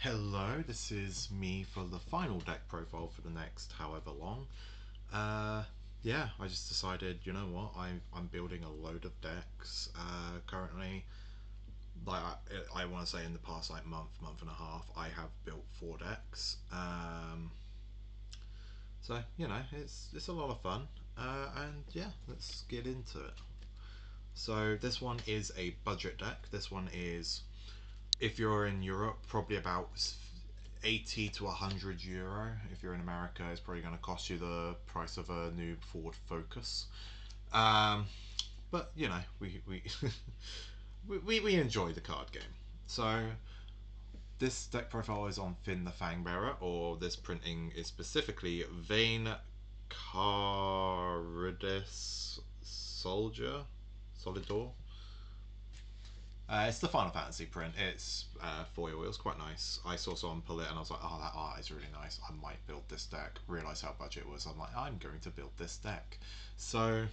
Hello, this is me for the final deck profile for the next however long. Uh, yeah, I just decided, you know what, I'm building a load of decks currently. Like I want to say in the past like month and a half, I have built 4 decks. So it's a lot of fun. And yeah, let's get into it. So this one is a budget deck. This one is, if you're in Europe, probably about 80 to €100. If you're in America, it's probably going to cost you the price of a new Ford Focus. Um, but we we enjoy the card game. So this deck profile is on Fynn the Fangbearer, or this printing is specifically Vane Caridus Solidor. It's the Final Fantasy print. It's foil. It was quite nice. I saw someone pull it and I was like, oh, that art is really nice. I might build this deck. Realize how budget it was. I'm like, I'm going to build this deck. So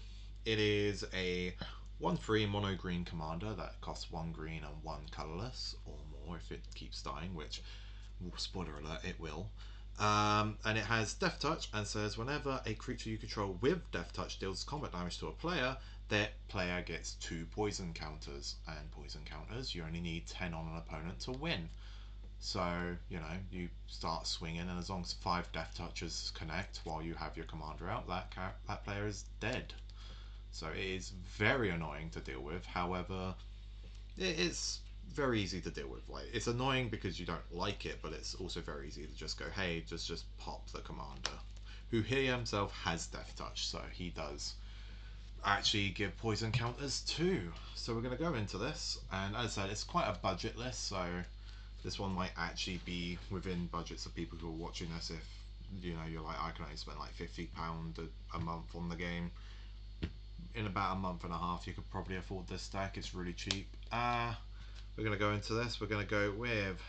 it is a 1/3 mono green commander that costs 1 green and 1 colorless, or more if it keeps dying, which, spoiler alert, it will. And it has Death Touch and says whenever a creature you control with Death Touch deals combat damage to a player, that player gets 2 poison counters. And poison counters, you only need 10 on an opponent to win. So, you start swinging, and as long as 5 Death Touches connect while you have your commander out, that player is dead. So it is very annoying to deal with. However, it's very easy to deal with. Like, it's annoying because you don't like it, but it's also very easy to just go, hey, just pop the commander, who he himself has Death Touch, so he does actually give poison counters too. So we're going to go into this, and as I said, it's quite a budget list, so this one might actually be within budgets of people who are watching this. If you're like, I can only spend like £50 a month on the game, in about a month and a half you could probably afford this deck. It's really cheap. We're going to go into this. We're going to go with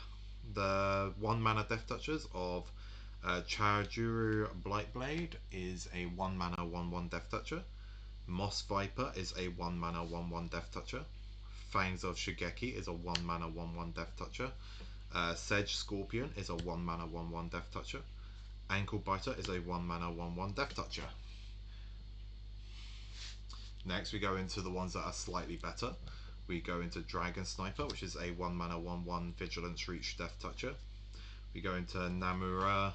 the 1 mana Death Touchers of Chajuru Blightblade is a 1 mana 1/1 Death Toucher. Moss Viper is a 1 mana 1/1 Death Toucher. Fangs of Shigeki is a 1 mana 1/1 Death Toucher. Sedge Scorpion is a 1 mana 1/1 Death Toucher. Ankle Biter is a 1 mana 1/1 Death Toucher. Next, we go into the ones that are slightly better. We go into Dragon Sniper, which is a 1 mana 1/1 Vigilance Reach Death Toucher. We go into Namura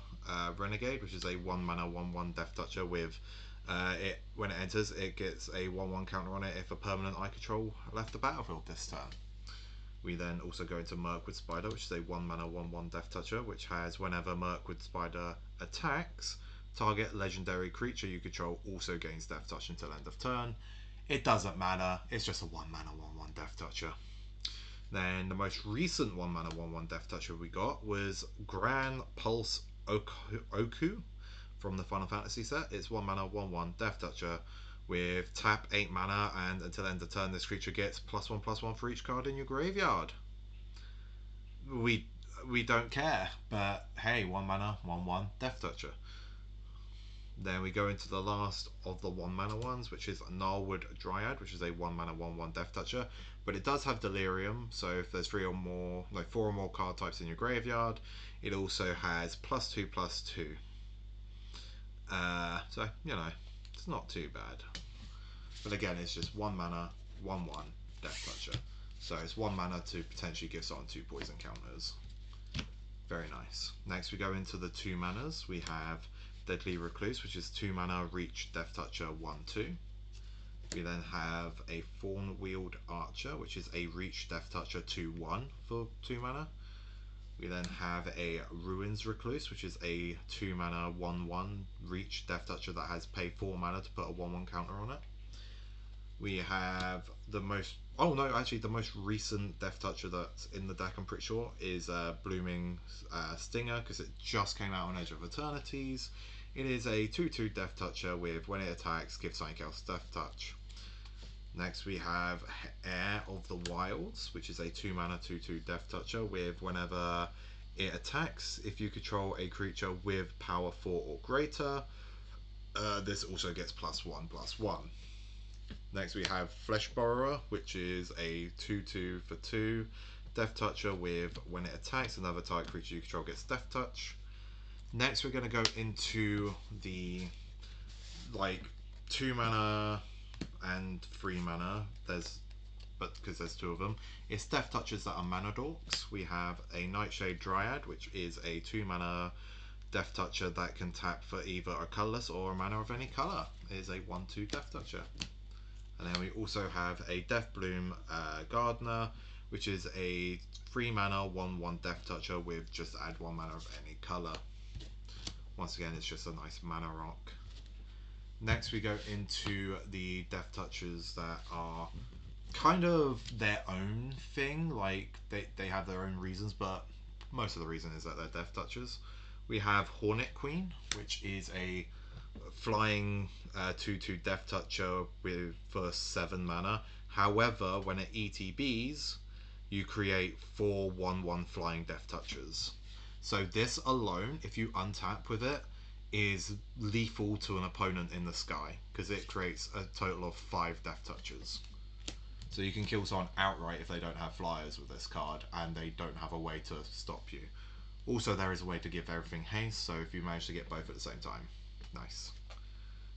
Renegade, which is a 1 mana 1/1 Death Toucher with it, when it enters, it gets a 1/1 counter on it if a permanent I control left the battlefield this turn. We then also go into Mirkwood Spider, which is a 1 mana 1/1 Death Toucher, which has whenever Mirkwood Spider attacks, target legendary creature you control also gains Death Touch until end of turn. It doesn't matter, it's just a 1 mana 1/1 Death Toucher. Then the most recent 1 mana 1/1 Death Toucher we got was Gran Pulse Oku from the Final Fantasy set. It's 1 mana 1/1 Death Toucher with tap 8 mana, and until end of turn this creature gets +1/+1 for each card in your graveyard. We we don't care, but hey, 1 mana 1/1 Death Toucher. Then we go into the last of the 1 mana ones, which is Gnarlwood Dryad, which is a 1 mana 1/1 Death Toucher. But it does have Delirium, so if there's 4 or more card types in your graveyard, it also has +2/+2. So, it's not too bad. But again, it's just 1 mana, 1/1 Death Toucher. So it's 1 mana to potentially give someone 2 poison counters. Very nice. Next we go into the 2 manas. We have Deadly Recluse, which is 2 mana Reach Death Toucher 1/2. We then have a Thorn Wield Archer, which is a Reach Death Toucher 2/1 for 2 mana. We then have a Ruins Recluse, which is a 2 mana 1/1 Reach Death Toucher that has pay 4 mana to put a 1/1 counter on it. We have the most the most recent Death Toucher that's in the deck, I'm pretty sure, is Blooming Stinger, because it just came out on Edge of Eternities. It is a 2/2 Death Toucher with when it attacks, give something else Death Touch. Next we have Heir of the Wilds, which is a 2 mana 2/2 Death Toucher with whenever it attacks, if you control a creature with power 4 or greater, this also gets +1/+1. Next we have Flesh Borrower, which is a 2/2 for 2 Death Toucher with when it attacks another target creature you control gets Death Touch. Next we're going to go into the like 2 mana and 3 mana. But because there's 2 of them, it's Death Touchers that are mana dorks. We have a Nightshade Dryad, which is a 2 mana Death Toucher that can tap for either a colourless or a mana of any colour. It is a 1/2 Death Toucher. And then we also have a Death Bloom Gardener, which is a 3 mana 1/1 Death Toucher with just add 1 mana of any colour. Once again, it's just a nice mana rock. Next we go into the Death Touchers that are kind of their own thing, like they have their own reasons, but most of the reason is that they're Death Touchers. We have Hornet Queen, which is a flying 2/2 Death Toucher with for 7 mana. However, when it ETBs, you create 4 1/1 flying Death Touchers. So this alone, if you untap with it, is lethal to an opponent in the sky, because it creates a total of 5 Death Touchers. So you can kill someone outright if they don't have flyers with this card, and they don't have a way to stop you. Also, there is a way to give everything haste, so if you manage to get both at the same time, nice.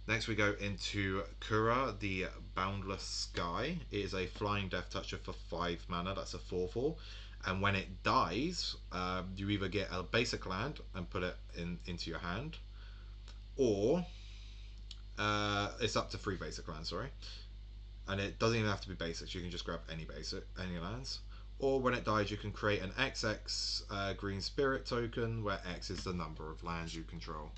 Next we go into Kura, the Boundless Sky. It is a flying Death Toucher for 5 mana, that's a 4/4. And when it dies, you either get a basic land and put it into your hand, or it's up to 3 basic lands, sorry. And it doesn't even have to be basics, you can just grab any lands. Or when it dies, you can create an XX green spirit token, where X is the number of lands you control.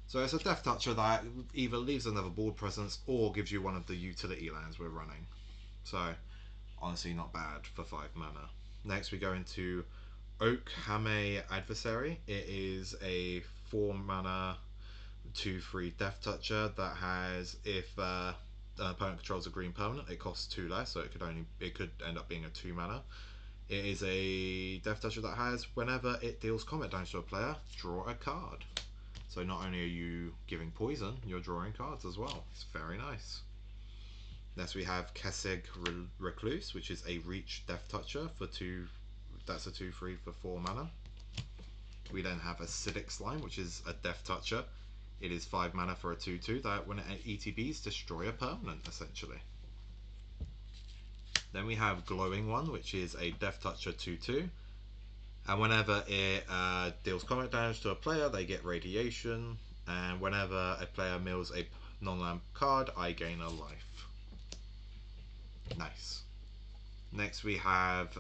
So it's a Death Toucher that either leaves another board presence or gives you one of the utility lands we're running. So honestly not bad for 5 mana. Next we go into Oakhame Adversary. It is a 4 mana 2/3 Death Toucher that has, if an opponent controls a green permanent, it costs 2 less, so it could end up being a 2 mana. It is a Death Toucher that has, whenever it deals combat damage to a player, draw a card. So not only are you giving poison, you're drawing cards as well. It's very nice. Next we have Kessig Recluse, which is a Reach Death Toucher for 2. That's a 2/3 for 4 mana. We then have Acidic Slime, which is a Death Toucher. It is 5 mana for a 2/2 that when it ETBs, destroy a permanent, essentially. Then we have Glowing One, which is a Death Toucher 2/2. And whenever it deals combat damage to a player, they get Radiation. And whenever a player mills a non-land card, I gain a life. Nice. Next we have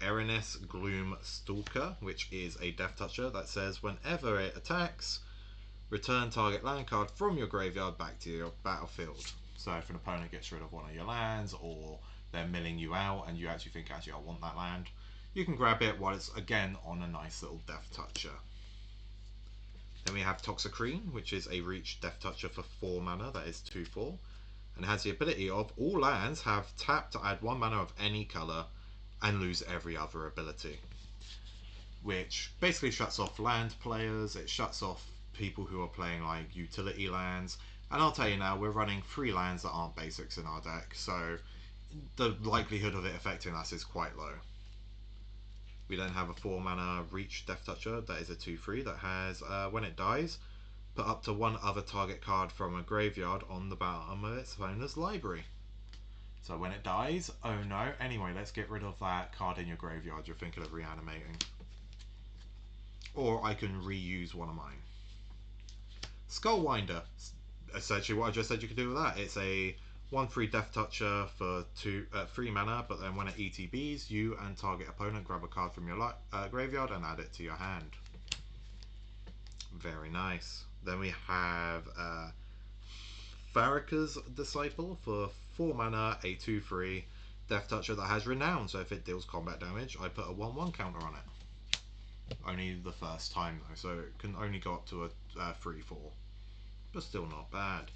Erinys Gloom Stalker, which is a Death Toucher that says whenever it attacks, return target land card from your graveyard back to your battlefield. So if an opponent gets rid of one of your lands, or they're milling you out and you actually think, I want that land, you can grab it while it's again on a nice little Death Toucher. Then we have Toxicrene, which is a Reach Death Toucher for 4 mana, that is 2/4. And it has the ability of all lands have tap to add 1 mana of any colour and lose every other ability. Which basically shuts off land players, it shuts off people who are playing like utility lands. And I'll tell you now, we're running 3 lands that aren't basics in our deck, so the likelihood of it affecting us is quite low. We then have a 4 mana Reach Death Toucher that is a 2/3 that has, when it dies, put up to 1 other target card from a graveyard on the bottom of its owner's library. So when it dies, oh no, anyway, let's get rid of that card in your graveyard you're thinking of reanimating. Or I can reuse one of mine. Skullwinder, essentially what I just said you could do with that. It's a 1/3 Death Toucher for 3 mana, but then when it ETBs, you and target opponent grab a card from your graveyard and add it to your hand. Very nice. Then we have Farrak's Disciple for 4 mana, a 2/3 Death Toucher that has Renown, so if it deals combat damage, I put a 1/1 counter on it. Only the first time though, so it can only go up to a 3/4, but still not bad.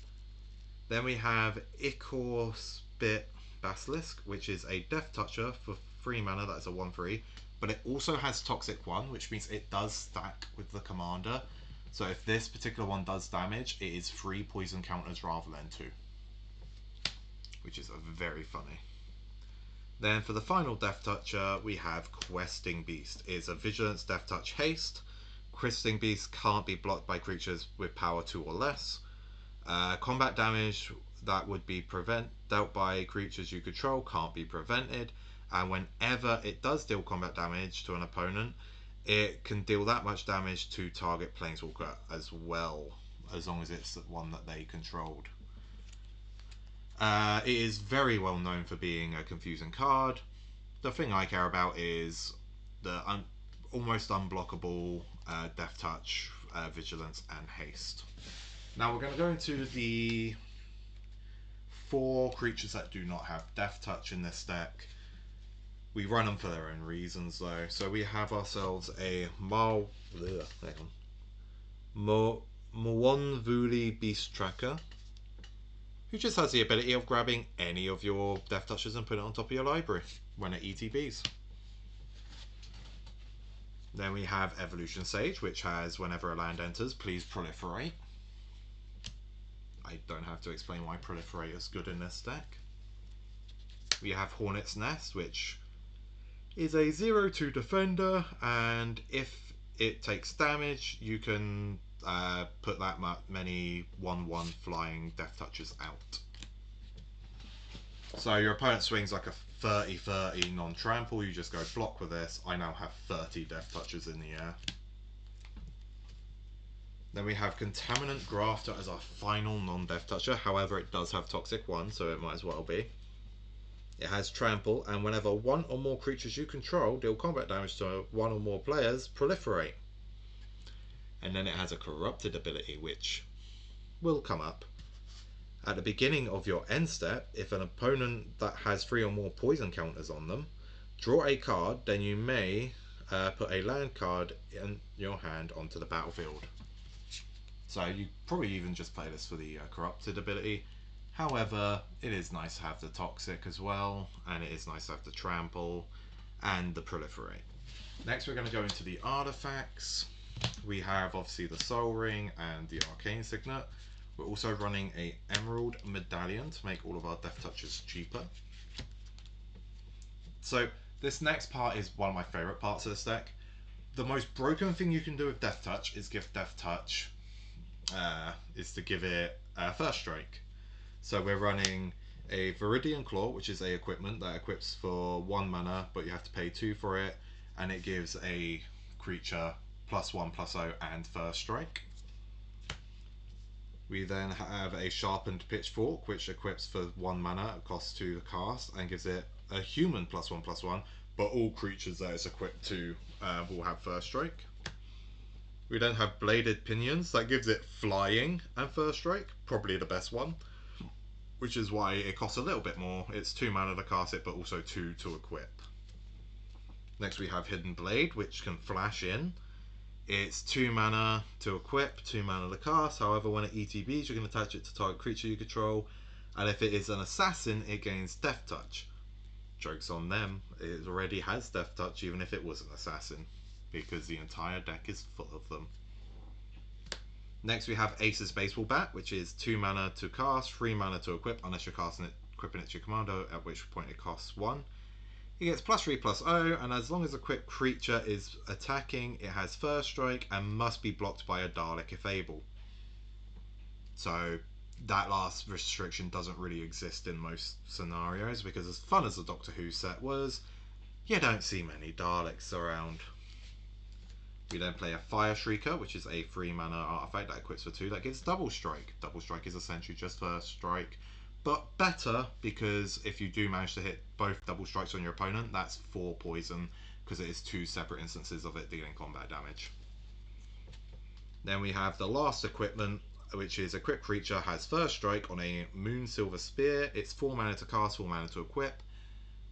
Then we have Ichor Spit Basilisk, which is a Death Toucher for 3 mana, that's a 1/3, but it also has Toxic One, which means it does stack with the commander. So if this particular one does damage, it is 3 poison counters rather than 2, which is very funny. Then for the final Death Toucher, we have Questing Beast. It's a Vigilance, Death Touch, Haste. Questing Beast can't be blocked by creatures with power 2 or less. Combat damage that would be dealt by creatures you control can't be prevented. And whenever it does deal combat damage to an opponent, it can deal that much damage to target Planeswalker as well, as long as it's the one that they controlled. It is very well known for being a confusing card. The thing I care about is the almost unblockable Death Touch, Vigilance, and Haste. Now we're going to go into the 4 creatures that do not have Death Touch in this deck. We run them for their own reasons though. So we have ourselves a Mwonvuli Beast Tracker, who just has the ability of grabbing any of your Death Touches and putting it on top of your library when it ETBs. Then we have Evolution Sage, which has whenever a land enters, please proliferate. I don't have to explain why Proliferate is good in this deck. We have Hornet's Nest, which is a 0/2 defender, and if it takes damage, you can put that many 1/1 flying Death Touches out. So your opponent swings like a 30/30 non-trample, you just go block with this. I now have 30 Death Touches in the air. Then we have Contaminant Grafter as our final non-Death Toucher. However, it does have Toxic 1, so it might as well be. It has Trample, and whenever 1 or more creatures you control deal combat damage to 1 or more players, proliferate. And then it has a Corrupted ability, which will come up. At the beginning of your end step, if an opponent that has 3 or more poison counters on them, draw a card, then you may put a land card in your hand onto the battlefield. So you probably even just play this for the Corrupted ability. However, it is nice to have the Toxic as well, and it is nice to have the Trample and the Proliferate. Next we're going to go into the artifacts. We have obviously the Soul Ring and the Arcane Signet. We're also running a Emerald Medallion to make all of our Death Touches cheaper. So this next part is one of my favourite parts of this deck. The most broken thing you can do with Death Touch is give Death Touch is to give it First Strike. So we're running a Viridian Claw, which is a equipment that equips for 1 mana, but you have to pay 2 for it, and it gives a creature +1/+0 and First Strike. We then have a Sharpened Pitchfork, which equips for 1 mana, it costs 2 to cast, and gives it a human +1/+1, but all creatures that it's equipped to will have First Strike. We then have Bladed Pinions, that gives it flying and First Strike, probably the best one, which is why it costs a little bit more. It's 2 mana to cast it, but also 2 to equip. Next we have Hidden Blade, which can flash in. It's 2 mana to equip, 2 mana to cast. However, when it ETBs, you can attach it to target creature you control, and if it is an assassin, it gains Death Touch. Joke's on them, it already has Death Touch even if it was an assassin, because the entire deck is full of them. Next we have Ace's Baseball Bat, which is 2 mana to cast, 3 mana to equip, unless you're casting it, equipping it to your commando, at which point it costs 1. It gets +3/+0, and as long as a equipped creature is attacking, it has First Strike and must be blocked by a Dalek if able. So that last restriction doesn't really exist in most scenarios, because as fun as the Doctor Who set was, you don't see many Daleks around. We then play a Fire Shrieker, which is a 3 mana artifact that equips for 2 that gives Double Strike. Double Strike is essentially just First Strike, but better because if you do manage to hit both double strikes on your opponent, that's 4 poison, because it is 2 separate instances of it dealing combat damage. Then we have the last equipment, which is equipped creature has First Strike on a Moon Silver Spear. It's 4 mana to cast, 4 mana to equip.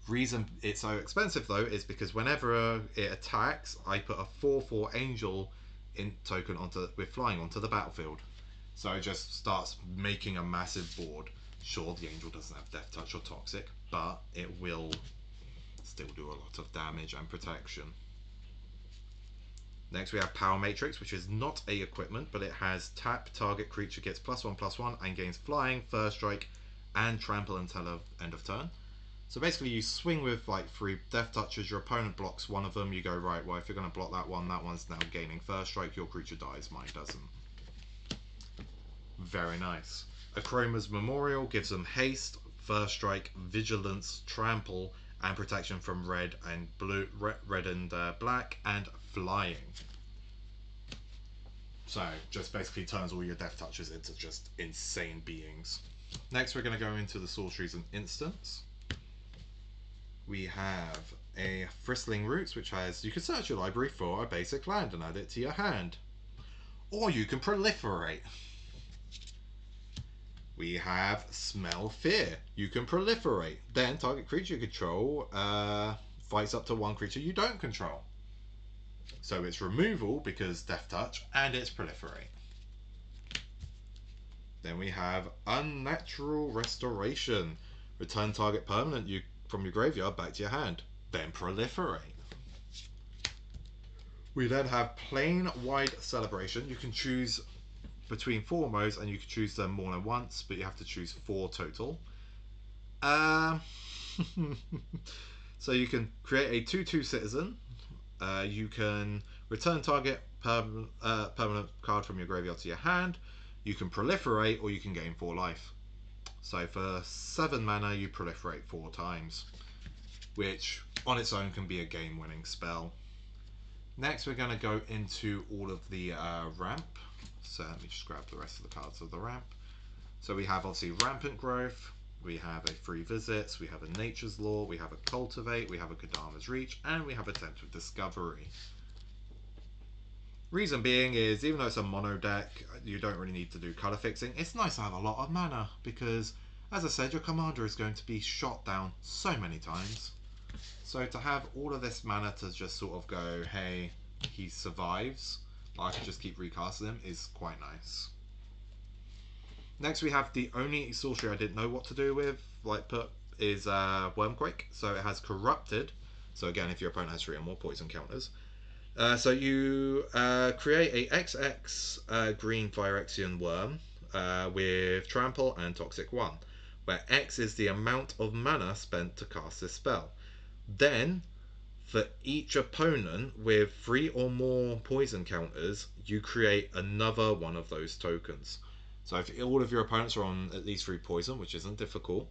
Reason it's so expensive though is because whenever it attacks, I put a 4/4 angel in token with flying onto the battlefield. So it just starts making a massive board. Sure, the angel doesn't have Death Touch or Toxic, but it will still do a lot of damage and protection. Next we have Power Matrix, which is not a equipment, but it has tap, target creature gets +1/+1 and gains flying, First Strike, and trample until end of turn. So basically you swing with like 3 death touches, your opponent blocks one of them, you go, right, well if you're going to block that one's now gaining first strike, your creature dies, mine doesn't. Very nice. Achroma's Memorial gives them haste, first strike, vigilance, trample, and protection from red and blue, red and black, and flying. So just basically turns all your death touches into just insane beings. Next we're going to go into the sorceries and instants. We have a Fristling Roots, which has, you can search your library for a basic land and add it to your hand. Or you can proliferate. We have Smell Fear. You can proliferate. Then target creature you control fights up to 1 creature you don't control. So it's removal because Death Touch, and it's proliferate. Then we have Unnatural Restoration. Return target permanent from your graveyard back to your hand. Then proliferate. We then have Plain Wide Celebration. You can choose between 4 modes and you can choose them more than once, but you have to choose 4 total. So you can create a 2/2 citizen. You can return target permanent card from your graveyard to your hand. You can proliferate, or you can gain 4 life. So for 7 mana, you proliferate 4 times, which on its own can be a game-winning spell. Next, we're going to go into all of the ramp. So let me just grab the rest of the cards of the ramp. So we have obviously Rampant Growth, we have a Free Visits, we have a Nature's Law, we have a Cultivate, we have a Kodama's Reach, and we have a Attempt with Discovery. Reason being is, even though it's a mono deck, you don't really need to do colour fixing. It's nice to have a lot of mana, because, as I said, your commander is going to be shot down so many times. So to have all of this mana to just sort of go, hey, he survives, I can just keep recasting him, is quite nice. Next we have the only sorcery I didn't know what to do with, is Wormquake. So it has Corrupted. So again, if your opponent has 3 or more poison counters. So you create a XX green Phyrexian Worm with Trample and Toxic 1, where X is the amount of mana spent to cast this spell. Then, for each opponent with 3 or more poison counters, you create another one of those tokens. So if all of your opponents are on at least 3 poison, which isn't difficult,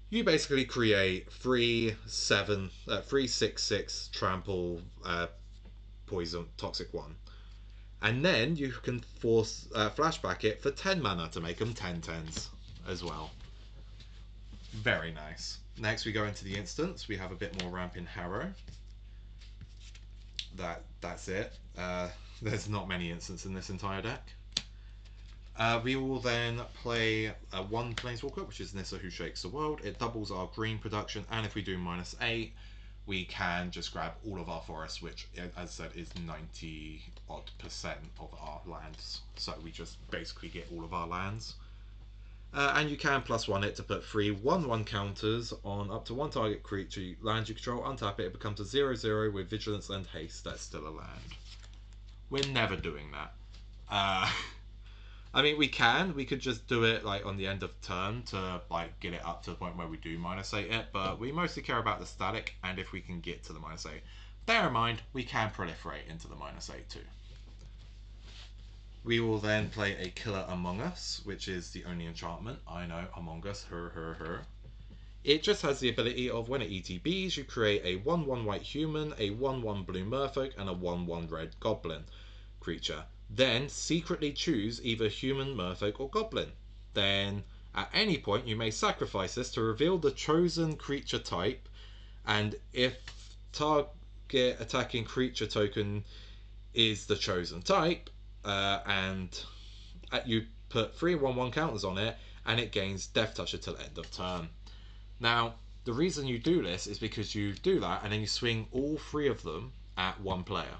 you basically create 3/6/6 trample poison toxic 1. And then you can force flashback it for 10 mana to make them 10/10s as well. Very nice. Next we go into the instants. We have a bit more ramp in Harrow. That's it. There's not many instants in this entire deck. We will then play 1 Planeswalker, which is Nissa, who shakes the world. It doubles our green production, and if we do -8, we can just grab all of our forests, which, as I said, is 90% of our lands. So we just basically get all of our lands. And you can +1 it to put 3 1/1 counters on up to 1 target creature land you control. Untap it, it becomes a 0/0 with vigilance and haste. That's still a land. We're never doing that. I mean, we could just do it like on the end of turn to like get it up to the point where we do -8 it, but we mostly care about the static, and if we can get to the -8. Bear in mind, we can proliferate into the -8 too. We will then play a Killer Among Us, which is the only enchantment. I know, Among Us, her. It just has the ability of when it ETBs, you create a 1/1 white human, a 1/1 blue merfolk, and a 1/1 red goblin creature. Then secretly choose either human, merfolk, or goblin. Then at any point you may sacrifice this to reveal the chosen creature type, and if target attacking creature token is the chosen type, and you put 3 1/1 counters on it, and it gains Death Touch until end of turn. Now, the reason you do this is because you do that, and then you swing all 3 of them at 1 player.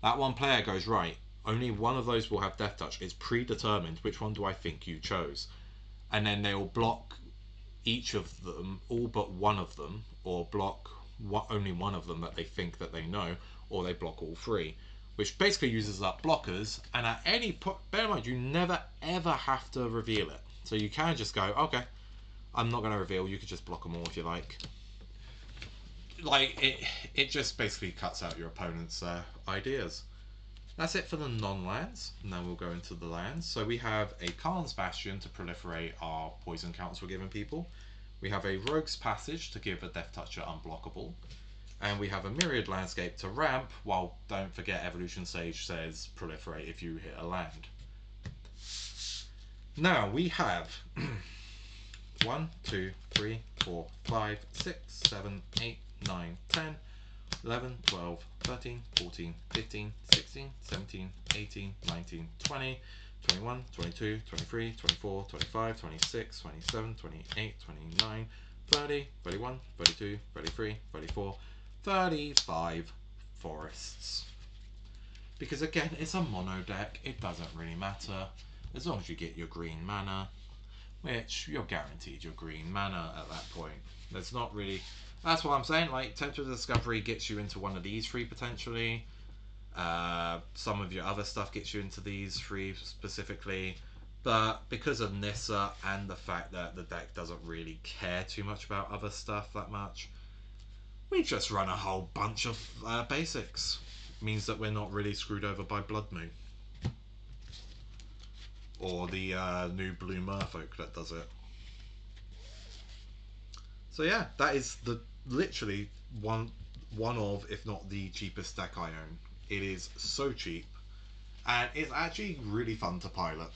That 1 player goes, right, only one of those will have Death Touch. It's predetermined. Which one do I think you chose? And then they'll block each of them, all but one of them, or block only one of them that they think that they know, or they block all 3, which basically uses up blockers. And at any point, bear in mind, you never ever have to reveal it. So you can just go, okay, I'm not going to reveal. You could just block them all if you like. like it just basically cuts out your opponent's ideas. That's it for the non-lands. Now we'll go into the lands. So we have a Khan's Bastion to proliferate our poison counters we're giving people. We have a Rogue's Passage to give a Death Toucher unblockable. And we have a Myriad Landscape to ramp, while don't forget Evolution Sage says proliferate if you hit a land. Now we have 1, 2, 3, 4, 5, 6, 7, 8, 9, 10, 11, 12, 13, 14, 15, 16, 17, 18, 19, 20, 21, 22, 23, 24, 25, 26, 27, 28, 29, 30, 31, 32, 33, 34, 35 forests. Because again, it's a mono deck, it doesn't really matter. As long as you get your green mana, which you're guaranteed your green mana at that point. There's not really... That's what I'm saying, like, Tempter of Discovery gets you into one of these three potentially. Some of your other stuff gets you into these three specifically. But because of Nissa and the fact that the deck doesn't really care too much about other stuff that much, we just run a whole bunch of basics. Means that we're not really screwed over by Blood Moon. Or the new Blue Merfolk that does it. So yeah, that is the literally one of, if not the cheapest deck I own. It is so cheap, and it's actually really fun to pilot.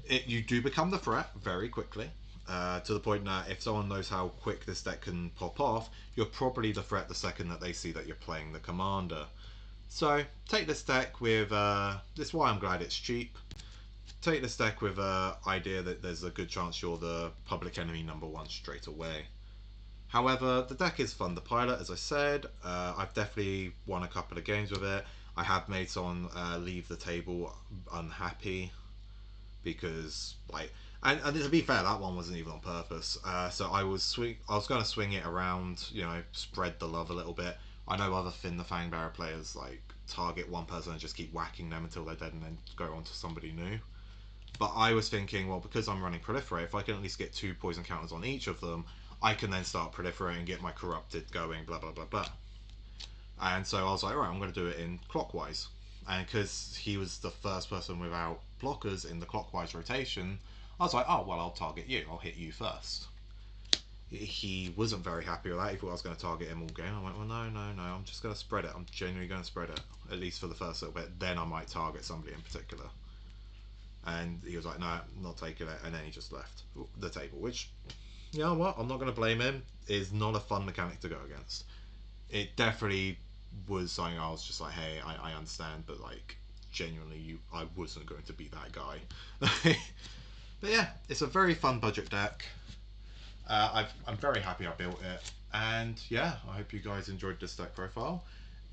You do become the threat very quickly, to the point that if someone knows how quick this deck can pop off, you're probably the threat the second that they see that you're playing the commander. So take this deck with, this is why I'm glad it's cheap. Take this deck with the idea that there's a good chance you're the public enemy #1 straight away. However, the deck is fun to pilot, as I said. I've definitely won a couple of games with it. I have made someone leave the table unhappy because, like, and to be fair, that one wasn't even on purpose. So I was going to swing it around, you know, spread the love a little bit. I know other Fynn the Fangbearer players like target one person and just keep whacking them until they're dead and then go on to somebody new. But I was thinking, well, because I'm running Proliferate, if I can at least get 2 poison counters on each of them, I can then start Proliferating and get my Corrupted going, blah, blah, blah, blah. And so I was like, right, I'm going to do it in clockwise. And because he was the first person without blockers in the clockwise rotation, I was like, oh, well, I'll target you. I'll hit you first. He wasn't very happy with that. He thought I was going to target him all game. I went, well, no, I'm just going to spread it. I'm genuinely going to spread it, at least for the first little bit. Then I might target somebody in particular. And he was like, no, I'm not taking it. And then he just left the table, which, you know what, I'm not going to blame him. It's not a fun mechanic to go against. It definitely was something I was just like, hey, I understand, but like, genuinely, I wasn't going to be that guy. But yeah, it's a very fun budget deck. I'm very happy I built it. And yeah, I hope you guys enjoyed this deck profile.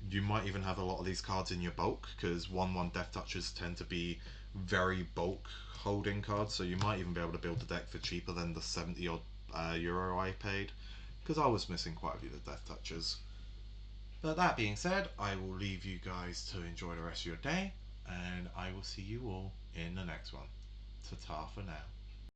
You might even have a lot of these cards in your bulk, because 1/1 Death Touchers tend to be very bulk holding cards, so you might even be able to build the deck for cheaper than the 70 odd euro I paid, because I was missing quite a few of the Death Touchers. But that being said, I will leave you guys to enjoy the rest of your day, and I will see you all in the next one. Ta-ta for now.